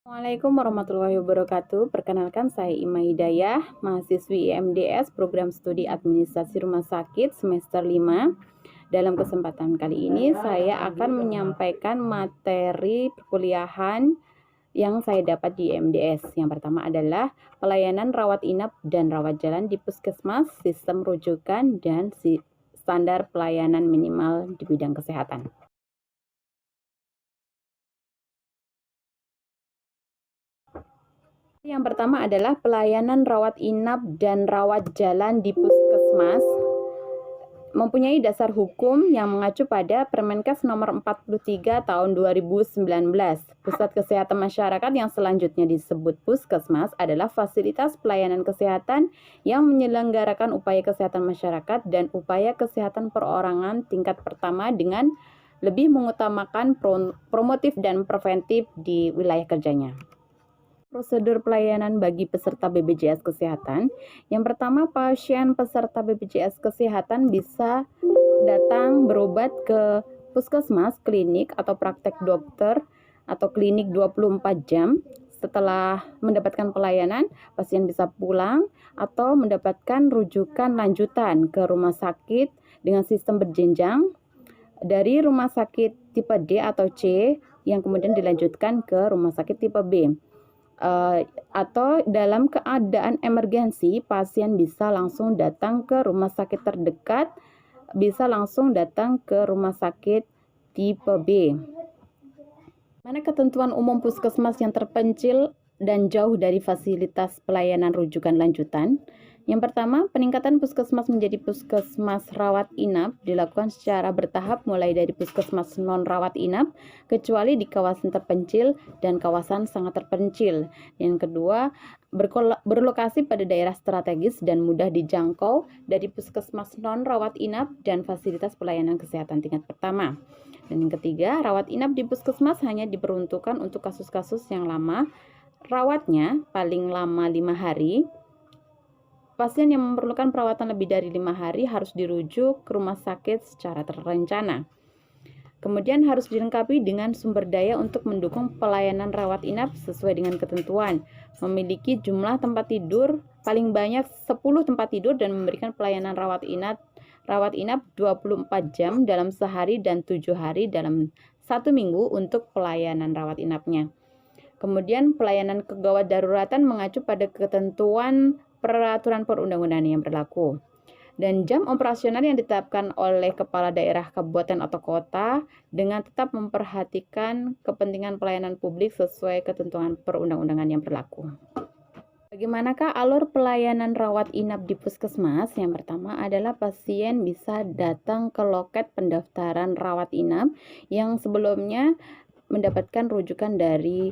Assalamualaikum warahmatullahi wabarakatuh. Perkenalkan saya Ima Hidayah, mahasiswi IMDS Program Studi Administrasi Rumah Sakit semester 5. Dalam kesempatan kali ini saya akan menyampaikan materi perkuliahan yang saya dapat di IMDS. Yang pertama adalah pelayanan rawat inap dan rawat jalan di puskesmas, sistem rujukan, dan standar pelayanan minimal di bidang kesehatan. Yang pertama adalah pelayanan rawat inap dan rawat jalan di puskesmas mempunyai dasar hukum yang mengacu pada Permenkes nomor 43 tahun 2019. Pusat Kesehatan Masyarakat yang selanjutnya disebut puskesmas adalah fasilitas pelayanan kesehatan yang menyelenggarakan upaya kesehatan masyarakat dan upaya kesehatan perorangan tingkat pertama dengan lebih mengutamakan promotif dan preventif di wilayah kerjanya. Prosedur pelayanan bagi peserta BPJS Kesehatan. Yang pertama, pasien peserta BPJS Kesehatan bisa datang berobat ke puskesmas, klinik, atau praktek dokter atau klinik 24 jam. Setelah mendapatkan pelayanan, pasien bisa pulang atau mendapatkan rujukan lanjutan ke rumah sakit dengan sistem berjenjang dari rumah sakit tipe D atau C yang kemudian dilanjutkan ke rumah sakit tipe B. Atau dalam keadaan emergensi, pasien bisa langsung datang ke rumah sakit terdekat, bisa langsung datang ke rumah sakit tipe B. Mana ketentuan umum puskesmas yang terpencil dan jauh dari fasilitas pelayanan rujukan lanjutan? Yang pertama, peningkatan puskesmas menjadi puskesmas rawat inap dilakukan secara bertahap mulai dari puskesmas non-rawat inap, kecuali di kawasan terpencil dan kawasan sangat terpencil. Yang kedua, berlokasi pada daerah strategis dan mudah dijangkau dari puskesmas non-rawat inap dan fasilitas pelayanan kesehatan tingkat pertama. Dan yang ketiga, rawat inap di puskesmas hanya diperuntukkan untuk kasus-kasus yang lama, rawatnya paling lama 5 hari. Pasien yang memerlukan perawatan lebih dari 5 hari harus dirujuk ke rumah sakit secara terencana. Kemudian harus dilengkapi dengan sumber daya untuk mendukung pelayanan rawat inap sesuai dengan ketentuan. Memiliki jumlah tempat tidur paling banyak 10 tempat tidur dan memberikan pelayanan rawat inap 24 jam dalam sehari dan 7 hari dalam 1 minggu untuk pelayanan rawat inapnya. Kemudian pelayanan kegawat daruratan mengacu pada ketentuan peraturan perundang-undangan yang berlaku. Dan jam operasional yang ditetapkan oleh kepala daerah kabupaten atau kota dengan tetap memperhatikan kepentingan pelayanan publik sesuai ketentuan perundang-undangan yang berlaku. Bagaimanakah alur pelayanan rawat inap di puskesmas? Yang pertama adalah pasien bisa datang ke loket pendaftaran rawat inap yang sebelumnya mendapatkan rujukan dari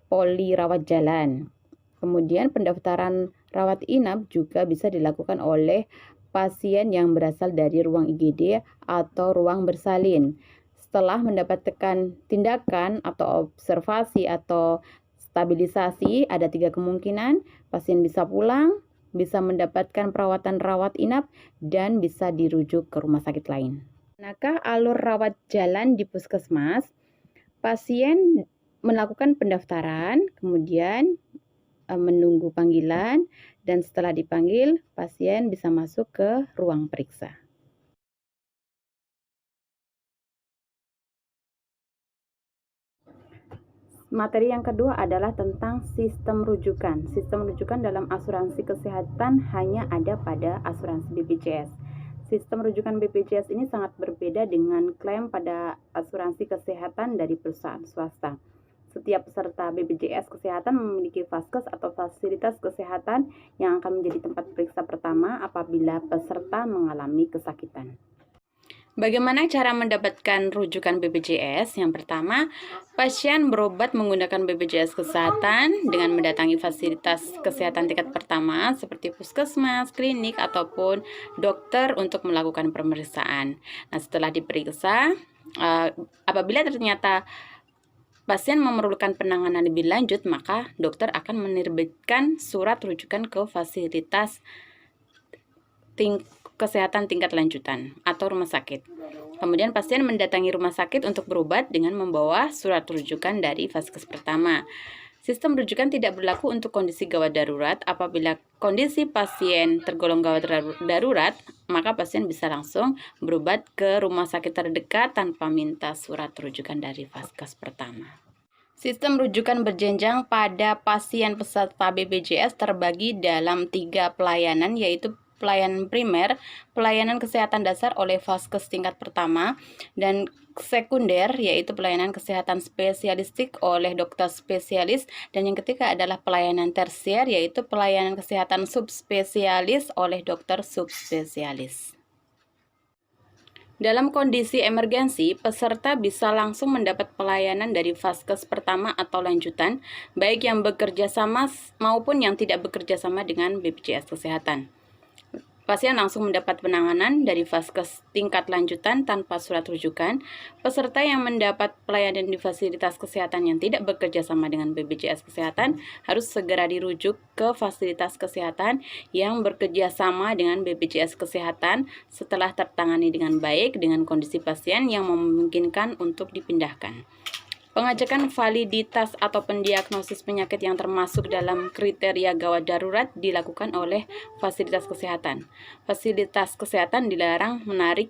poli rawat jalan. Kemudian pendaftaran rawat inap juga bisa dilakukan oleh pasien yang berasal dari ruang IGD atau ruang bersalin. Setelah mendapatkan tindakan atau observasi atau stabilisasi, ada 3 kemungkinan. Pasien bisa pulang, bisa mendapatkan perawatan rawat inap, dan bisa dirujuk ke rumah sakit lain. Manakah alur rawat jalan di puskesmas? Pasien melakukan pendaftaran, kemudian menunggu panggilan, dan setelah dipanggil, pasien bisa masuk ke ruang periksa. Materi yang kedua adalah tentang sistem rujukan. Sistem rujukan dalam asuransi kesehatan hanya ada pada asuransi BPJS. Sistem rujukan BPJS ini sangat berbeda dengan klaim pada asuransi kesehatan dari perusahaan swasta. Setiap peserta BPJS Kesehatan memiliki vaskes atau fasilitas kesehatan yang akan menjadi tempat periksa pertama apabila peserta mengalami kesakitan. Bagaimana cara mendapatkan rujukan BPJS? Yang pertama, pasien berobat menggunakan BPJS Kesehatan dengan mendatangi fasilitas kesehatan tingkat pertama seperti puskesmas, klinik, ataupun dokter untuk melakukan pemeriksaan. Nah, setelah diperiksa, apabila ternyata pasien memerlukan penanganan lebih lanjut, maka dokter akan menerbitkan surat rujukan ke fasilitas kesehatan tingkat lanjutan atau rumah sakit. Kemudian pasien mendatangi rumah sakit untuk berobat dengan membawa surat rujukan dari vaskes pertama. Sistem rujukan tidak berlaku untuk kondisi gawat darurat. Apabila kondisi pasien tergolong gawat darurat, maka pasien bisa langsung berobat ke rumah sakit terdekat tanpa minta surat rujukan dari Vaskes pertama. Sistem rujukan berjenjang pada pasien peserta BPJS terbagi dalam 3 pelayanan, yaitu pelayanan primer, pelayanan kesehatan dasar oleh Vaskes tingkat pertama, dan sekunder, yaitu pelayanan kesehatan spesialistik oleh dokter spesialis, dan yang ketiga adalah pelayanan tersier, yaitu pelayanan kesehatan subspesialis oleh dokter subspesialis. Dalam kondisi emergensi, peserta bisa langsung mendapat pelayanan dari Vaskes pertama atau lanjutan, baik yang bekerja sama maupun yang tidak bekerja sama dengan BPJS Kesehatan. Pasien langsung mendapat penanganan dari Vaskes tingkat lanjutan tanpa surat rujukan. Peserta yang mendapat pelayanan di fasilitas kesehatan yang tidak bekerja sama dengan BPJS Kesehatan harus segera dirujuk ke fasilitas kesehatan yang bekerja sama dengan BPJS Kesehatan setelah tertangani dengan baik dengan kondisi pasien yang memungkinkan untuk dipindahkan. Pengajakan validitas atau pendiagnosis penyakit yang termasuk dalam kriteria gawat darurat dilakukan oleh fasilitas kesehatan. Fasilitas kesehatan dilarang menarik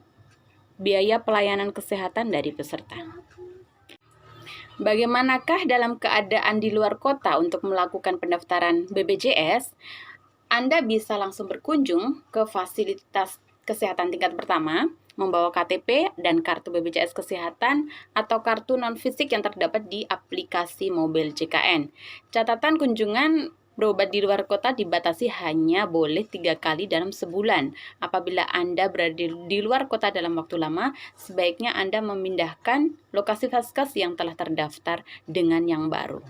biaya pelayanan kesehatan dari peserta. Bagaimanakah dalam keadaan di luar kota untuk melakukan pendaftaran BPJS? Anda bisa langsung berkunjung ke fasilitas kesehatan tingkat pertama, membawa KTP dan kartu BPJS Kesehatan atau kartu non-fisik yang terdapat di aplikasi mobil JKN. Catatan kunjungan berobat di luar kota dibatasi hanya boleh 3 kali dalam sebulan. Apabila Anda berada di luar kota dalam waktu lama, sebaiknya Anda memindahkan lokasi Vaskes yang telah terdaftar dengan yang baru.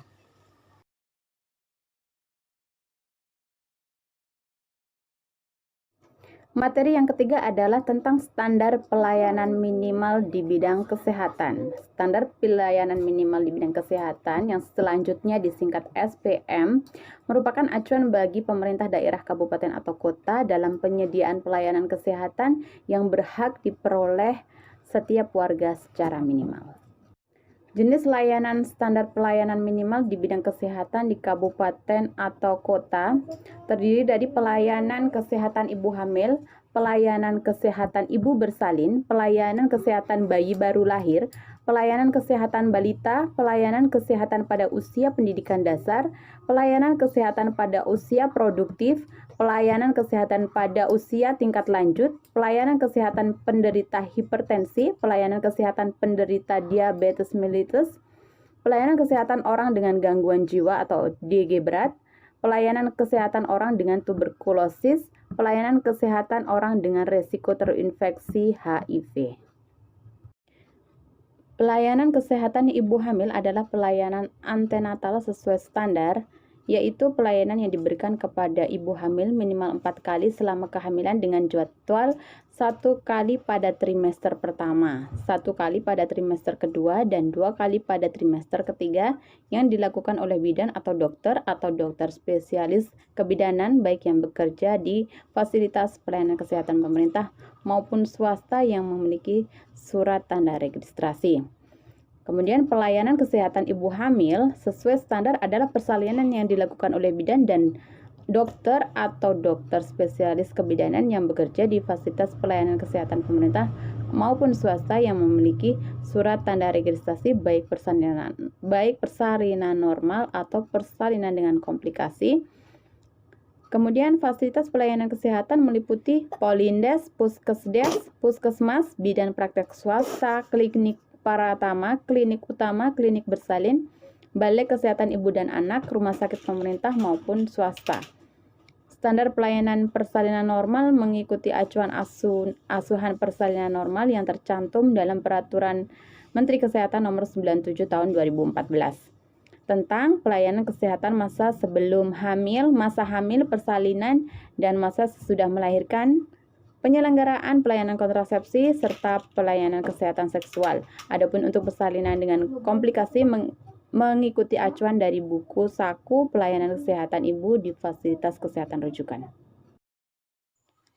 Materi yang ketiga adalah tentang standar pelayanan minimal di bidang kesehatan. Standar pelayanan minimal di bidang kesehatan yang selanjutnya disingkat SPM merupakan acuan bagi pemerintah daerah, kabupaten, atau kota dalam penyediaan pelayanan kesehatan yang berhak diperoleh setiap warga secara minimal. Jenis layanan standar pelayanan minimal di bidang kesehatan di kabupaten atau kota terdiri dari pelayanan kesehatan ibu hamil, pelayanan kesehatan ibu bersalin, pelayanan kesehatan bayi baru lahir, pelayanan kesehatan balita, pelayanan kesehatan pada usia pendidikan dasar, pelayanan kesehatan pada usia produktif, pelayanan kesehatan pada usia tingkat lanjut, pelayanan kesehatan penderita hipertensi, pelayanan kesehatan penderita diabetes mellitus, pelayanan kesehatan orang dengan gangguan jiwa atau DG berat, pelayanan kesehatan orang dengan tuberkulosis, pelayanan kesehatan orang dengan resiko terinfeksi HIV. Pelayanan kesehatan ibu hamil adalah pelayanan antenatal sesuai standar, yaitu pelayanan yang diberikan kepada ibu hamil minimal 4 kali selama kehamilan dengan jadwal 1 kali pada trimester pertama, 1 kali pada trimester kedua, dan 2 kali pada trimester ketiga yang dilakukan oleh bidan atau dokter spesialis kebidanan baik yang bekerja di fasilitas pelayanan kesehatan pemerintah maupun swasta yang memiliki surat tanda registrasi. Kemudian pelayanan kesehatan ibu hamil sesuai standar adalah persalinan yang dilakukan oleh bidan dan dokter atau dokter spesialis kebidanan yang bekerja di fasilitas pelayanan kesehatan pemerintah maupun swasta yang memiliki surat tanda registrasi baik persalinan normal atau persalinan dengan komplikasi. Kemudian fasilitas pelayanan kesehatan meliputi Polindes, Puskesdes, Puskesmas, bidan praktek swasta, klinik Paratama, klinik utama, klinik bersalin, balai kesehatan ibu dan anak, rumah sakit pemerintah maupun swasta. Standar pelayanan persalinan normal mengikuti acuan asuhan persalinan normal yang tercantum dalam Peraturan Menteri Kesehatan Nomor 97 Tahun 2014 tentang pelayanan kesehatan masa sebelum hamil, masa hamil, persalinan, dan masa sesudah melahirkan, penyelenggaraan pelayanan kontrasepsi, serta pelayanan kesehatan seksual. Adapun untuk persalinan dengan komplikasi mengikuti acuan dari buku saku pelayanan kesehatan ibu di fasilitas kesehatan rujukan.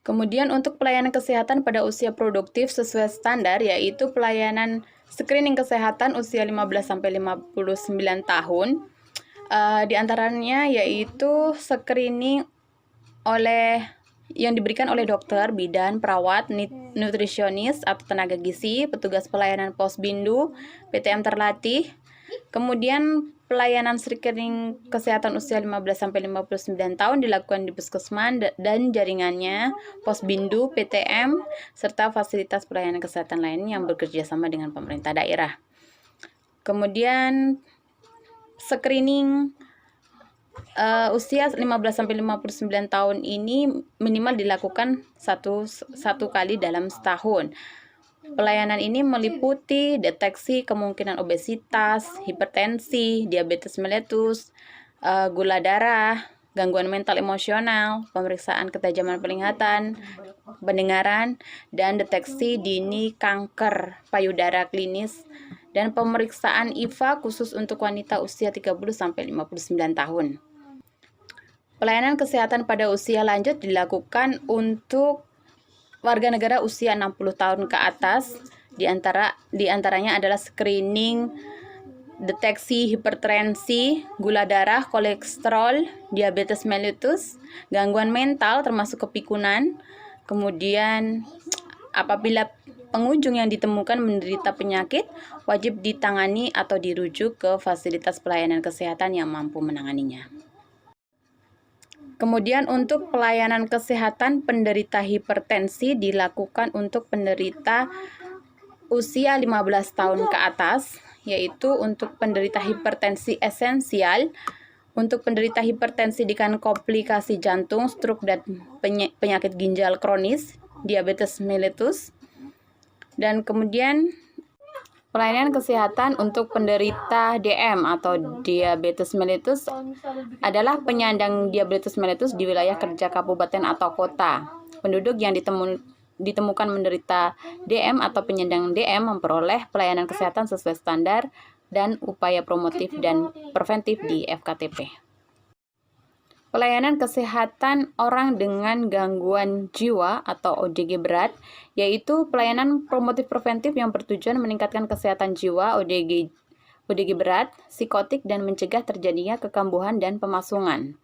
Kemudian untuk pelayanan kesehatan pada usia produktif sesuai standar, yaitu pelayanan screening kesehatan usia 15-59 tahun. Di antaranya yaitu screening yang diberikan oleh dokter, bidan, perawat, nutrisionis atau tenaga gizi, petugas pelayanan posbindu, PTM terlatih. Kemudian pelayanan screening kesehatan usia 15-59 tahun dilakukan di puskesmas dan jaringannya, posbindu, PTM, serta fasilitas pelayanan kesehatan lain yang bekerja sama dengan pemerintah daerah. Kemudian screening usia 15-59 tahun ini minimal dilakukan satu kali dalam setahun. Pelayanan ini meliputi deteksi kemungkinan obesitas, hipertensi, diabetes mellitus, gula darah, gangguan mental emosional, pemeriksaan ketajaman penglihatan, pendengaran, dan deteksi dini kanker payudara klinis, dan pemeriksaan IVA khusus untuk wanita usia 30-59 tahun. Pelayanan kesehatan pada usia lanjut dilakukan untuk warga negara usia 60 tahun ke atas, di antaranya adalah screening, deteksi hipertensi, gula darah, kolesterol, diabetes mellitus, gangguan mental termasuk kepikunan. Kemudian apabila pengunjung yang ditemukan menderita penyakit, wajib ditangani atau dirujuk ke fasilitas pelayanan kesehatan yang mampu menanganinya. Kemudian untuk pelayanan kesehatan penderita hipertensi dilakukan untuk penderita usia 15 tahun ke atas, yaitu untuk penderita hipertensi esensial, untuk penderita hipertensi dengan komplikasi jantung, stroke, dan penyakit ginjal kronis, diabetes mellitus. Dan kemudian pelayanan kesehatan untuk penderita DM atau diabetes mellitus adalah penyandang diabetes mellitus di wilayah kerja kabupaten atau kota. Penduduk yang ditemukan menderita DM atau penyandang DM memperoleh pelayanan kesehatan sesuai standar dan upaya promotif dan preventif di FKTP. Pelayanan kesehatan orang dengan gangguan jiwa atau ODG berat, yaitu pelayanan promotif preventif yang bertujuan meningkatkan kesehatan jiwa ODG berat, psikotik, dan mencegah terjadinya kekambuhan dan pemasungan.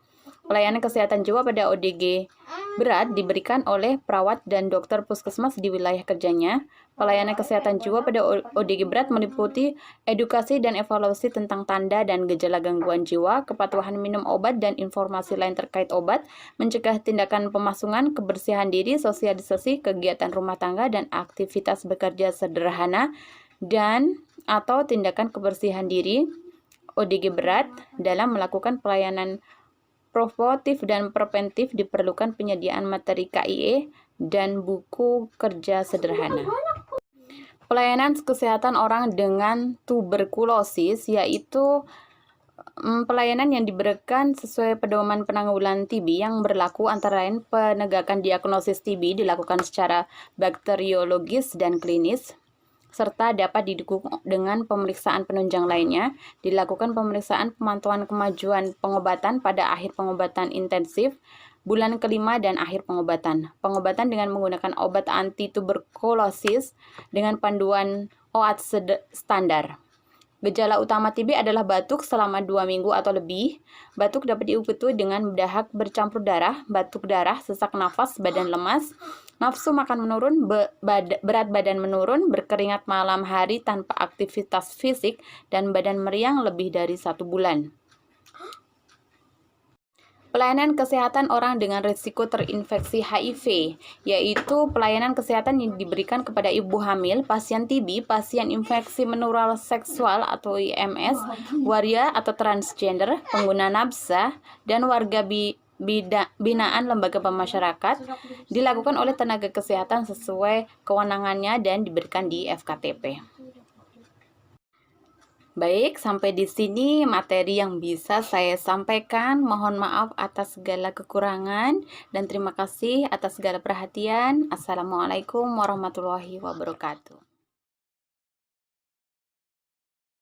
Pelayanan kesehatan jiwa pada ODG berat diberikan oleh perawat dan dokter puskesmas di wilayah kerjanya. Pelayanan kesehatan jiwa pada ODG berat meliputi edukasi dan evaluasi tentang tanda dan gejala gangguan jiwa, kepatuhan minum obat dan informasi lain terkait obat, mencegah tindakan pemasungan, kebersihan diri, sosialisasi, kegiatan rumah tangga, dan aktivitas bekerja sederhana, dan atau tindakan kebersihan diri ODG berat. Dalam melakukan pelayanan promotif dan preventif diperlukan penyediaan materi KIE dan buku kerja sederhana. Pelayanan kesehatan orang dengan tuberkulosis, yaitu pelayanan yang diberikan sesuai pedoman penanggulangan TB yang berlaku, antara lain penegakan diagnosis TB dilakukan secara bakteriologis dan klinis, serta dapat didukung dengan pemeriksaan penunjang lainnya. Dilakukan pemeriksaan pemantauan kemajuan pengobatan pada akhir pengobatan intensif, bulan kelima, dan akhir pengobatan. Pengobatan dengan menggunakan obat anti tuberkulosis dengan panduan OAT standar. Gejala utama TB adalah batuk selama 2 minggu atau lebih. Batuk dapat diikuti dengan dahak bercampur darah, batuk darah, sesak nafas, badan lemas, nafsu makan menurun, berat badan menurun, berkeringat malam hari tanpa aktivitas fisik, dan badan meriang lebih dari 1 bulan. Pelayanan kesehatan orang dengan risiko terinfeksi HIV, yaitu pelayanan kesehatan yang diberikan kepada ibu hamil, pasien TB, pasien infeksi menular seksual atau IMS, waria atau transgender, pengguna nafsa, dan warga binaan lembaga pemasyarakat, dilakukan oleh tenaga kesehatan sesuai kewenangannya dan diberikan di FKTP. Baik, sampai di sini materi yang bisa saya sampaikan. Mohon maaf atas segala kekurangan dan terima kasih atas segala perhatian. Assalamualaikum warahmatullahi wabarakatuh.